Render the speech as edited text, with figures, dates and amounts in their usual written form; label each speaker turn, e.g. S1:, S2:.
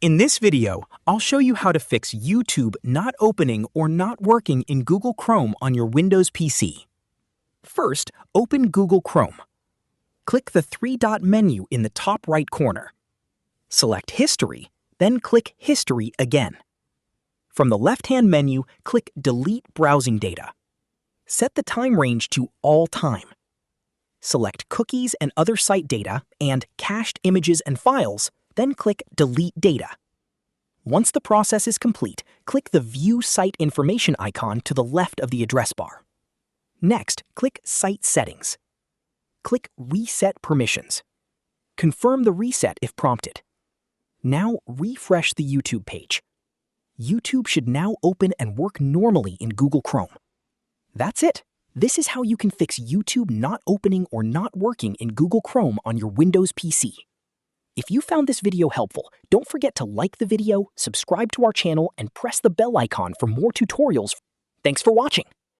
S1: In this video, I'll show you how to fix YouTube not opening or not working in Google Chrome on your Windows PC. First, open Google Chrome. Click the three-dot menu in the top right corner. Select History, then click History again. From the left-hand menu, click Delete Browsing Data. Set the time range to All Time. Select Cookies and Other Site Data and Cached Images and Files, then click Delete Data. Once the process is complete, click the View Site Information icon to the left of the address bar. Next, click Site Settings. Click Reset Permissions. Confirm the reset if prompted. Now refresh the YouTube page. YouTube should now open and work normally in Google Chrome. That's it. This is how you can fix YouTube not opening or not working in Google Chrome on your Windows PC. If you found this video helpful, don't forget to like the video, subscribe to our channel, and press the bell icon for more tutorials. Thanks for watching.